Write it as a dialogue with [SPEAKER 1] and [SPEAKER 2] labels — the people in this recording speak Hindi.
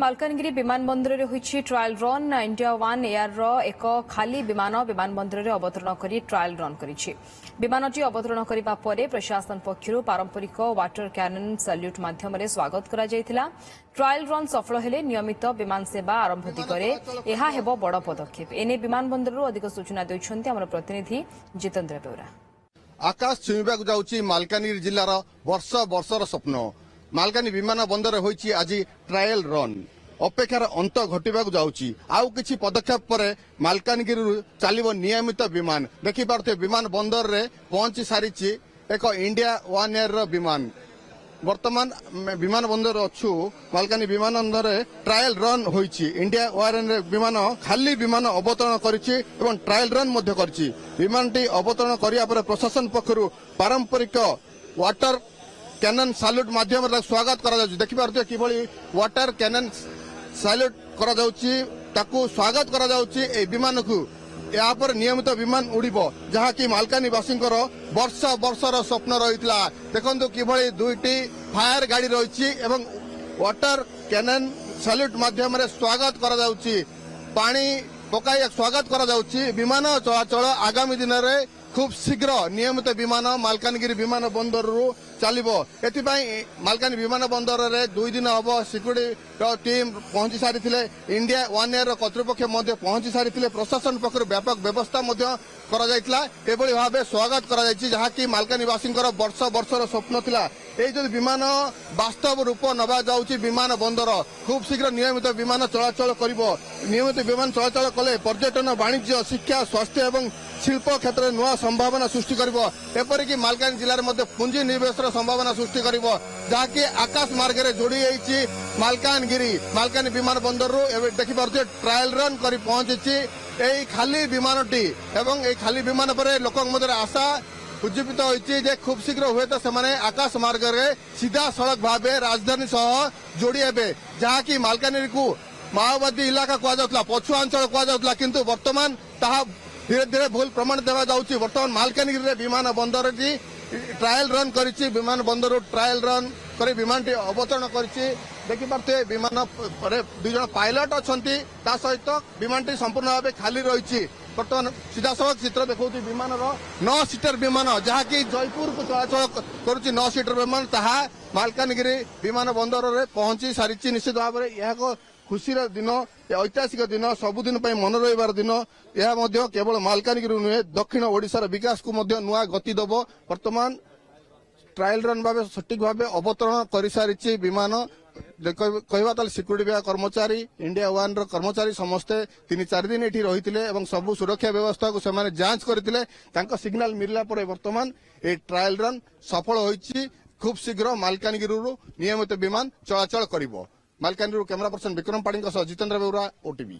[SPEAKER 1] मालकानगिरी विमानबंदर में हुई trial run India one air एक खाली विमान विमानबंदर में अवतरण कर ट्रायल रन करिछि। विमानटी अवतरण करने पर प्रशासन पक्षर पारंपरिक वाटर कैनन सैल्यूट माध्यम स्वागत करा जायतिला। ट्रायल रन सफल हेले नियमित विमान सेवा आरंभ दिगरे यह हेबो बड़ पदक्षेप। एने विमानबंदर अधिक सूचना दैछन्ति हमर प्रतिनिधि जितेंद्र बेउरा।
[SPEAKER 2] आकाश छुईबाक जाउछि मालकानगिरी जिल्लार वर्ष वर्षर स्वप्न। मालकानगिरी विमान बंदर होइछि आज ट्रायल रन। अपेक्षार अंत घटिबाक जाउछि। आउ किछि पदक्षेप पर मालकानगिरी चलिबो नियमित विमान। देखि पारते विमान बंदर रे पहुंची सारिछि एक इंडिया वन एयर विमान। वर्तमान विमान बंदर अच्छु मालकानगिरी विमान बंदर ट्रायल रन होइछि। इंडिया वन विमान खाली विमान अवतरण करिछि एवं ट्रायल रन मध्ये करिछि। विमानटी अवतरण करिया पर प्रशासन पक्षरु पारंपरिक वाटर कैनन सैल्यूट माध्यम स्वागत करा जाउछि। देखि पारते किभଳି वाटर कैनन सैल्यूट करा जाउछि ताकू स्वागत करा जाउछि। ए विमान को यहाँ पर नियमित विमान उड़िबो जहाँकि मालकानगिरी वर्ष वर्षर स्वप्न रहितला। देखंतु किभଳି दुईटी फायर गाड़ी रहिछि एवं वाटर कैनन सैल्यूट माध्यम स्वागत करा जाउछि। पानी पकाई स्वागत करा जाउछि। विमान चलाचल आगामी दिन में खूब शीघ्र नियमित विमान मालकानगिरी विमान बंदर चलिबो। एथिपाई मालकानगिरी विमान बंदर रे 2 दिन हब सिक्यूरिटी टीम पहुंची सारिथिले। इंडिया वन एयर कर्तृपक्ष मध्य पहुंची सारिथिले। प्रशासन पक्षर व्यापक व्यवस्था मध्य करा जायतिला। एभଳି भाबे स्वागत करा जायछि जहाँकि मालकानगिरीवासींकर वर्ष वर्षर स्वप्न थिला। एई जो विमान वास्तव रूप नबा जाउछि विमान बंदर खूब शीघ्र नियमित विमान चलाचल करिबो। नियमित विमान चलाचल कले पर्यटन वाणिज्य शिक्षा स्वास्थ्य एवं शिल्प क्षेत्र में नुआ संभावना सृष्टि करिबो। एपरिक मालकानगिरी जिले में पुंजी निवेश संभावना सृष्टि करिबो जहाँकि आकाश मार्ग में जोड़ी जाइछि। मालकानगिरी विमान बंदर देखि पारुछे ट्रायल रन करी पहुंची एई खाली विमानटी एवं एई खाली विमान पर लोकक मध्य आशा उज्जीवित होइछि जे खूब शीघ्र हुए तो सेमाने आकाश मार्ग में सीधा सड़क भावे राजधानी सह जोड़ी हेबे। जहाँकि मालकानगिरी को माओवादी इलाका कह जाउतला पछुआ अंचल कह जाउतला किंतु वर्तमान ताहा धीरे धीरे भूल प्रमाण देवा जाउछि। वर्तमान मालकानगिरी विमान बंदर ट्रायल रन करिछि। विमान बंदर ट्रायल रन करे विमानटी अवतरण करिछि। देखि पारते विमान पर 2 जण पायलट अछंती ता सहित विमानटी संपूर्ण भावे खाली रहिछि। वर्तमान सीधा सड़क चित्र देखौछि विमान 9 सीटर विमान जहाँकि जयपुर को चलाचल करुछि। 9 सीटर विमान ताहा मालकानगिरी विमान बंदर रे पहुंची सारिछि। निश्चित भाव में यह खुशीर दिन ऐतिहासिक दिन सबुदिन मन रहिबार दिन। यह केवल मालकानगिरी नुहे दक्षिण ओडिशार विकास को नुआ गति दब। वर्तमान ट्रायल रन भाव सठिक भाव अवतरण कर सारी विमान कहवा ताल सिक्यूरिटी विभाग कर्मचारी इंडिया वन कर्मचारी समस्ते 3-4 दिन ये रही सबू सुरक्षा व्यवस्था को सेमाने जांच करते सिग्नाल मिलला पर वर्तमान ये ट्रायल रन सफल होइछि। खूब शीघ्र मालकानगिरी नियमित विमान चलाचल करिबो। मालकानगिरी कैमरा पर्सन विक्रम पाड़ी जितेंद्र बेउरा, ओटीवी।